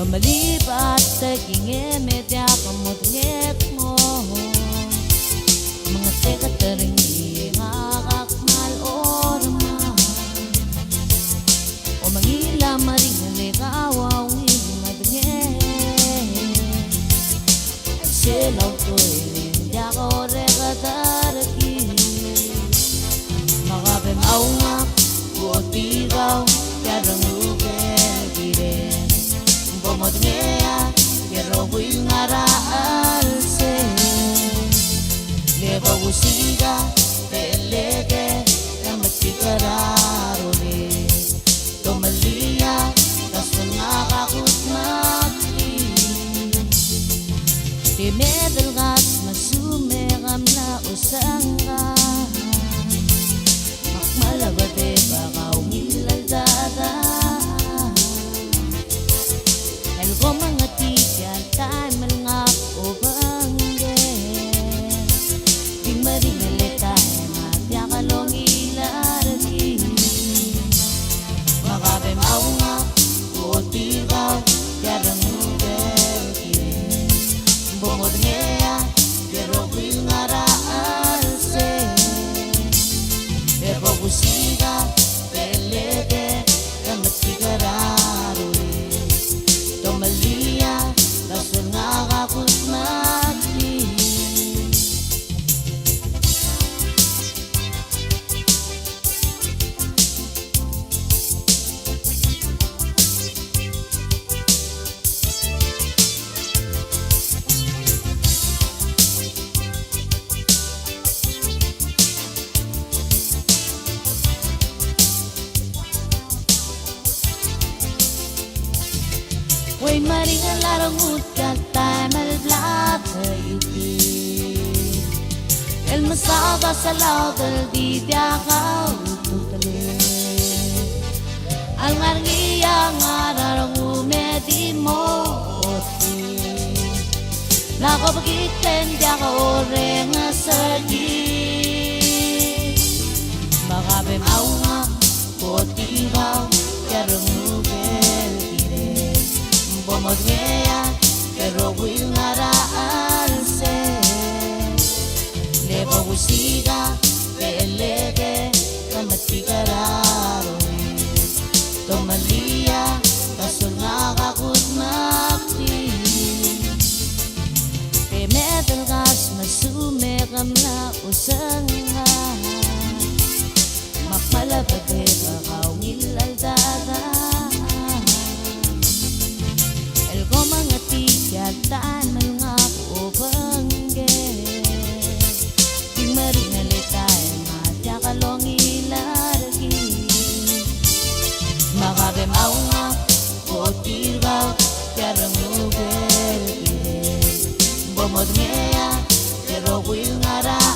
malibat taging medya pamudngek mo mga sekataring ngakakmal orma o mangila maring naligawaw madngek selaw ko'y ninda ko regadaraki makabem awngak buotigaw yarang ubegiren modnea quiero buingara alse leva usiga delege kamatikararone tomalia kasuna kakutmaki timedel gas masume kamna usanga makmalabate bakaw ngilaldada ko mga tiyan tayo malangap o bangger di maringalita matya kalong ilaragi makabem awngak o tigaw yarang uberkin bumod ngea pero buingara alse pero busiga pelege kamatigararo Malia, lasun ngakakut mati Hoy maringan larong utkat tayo malblata iti El masaba sa laudal di diakaw tutali Al ngarngiya ngararang umedi mo oti Lako bagiten diaka ore nga sardi Makabem awngak potigaw yarang ubel Bomod ngea, pero buingara alse Leva usiga, pelege, kamatigararo Tomalia, kaso ngakakut makti Pemedal gas masume kamla usanga Makmalabate bakaw ngilaldada mga tiyataan malngak o bangger di marinalitay matya kalong ilaragi makabem awngak o tigaw yarang ubelgire bomod ngea pero buingara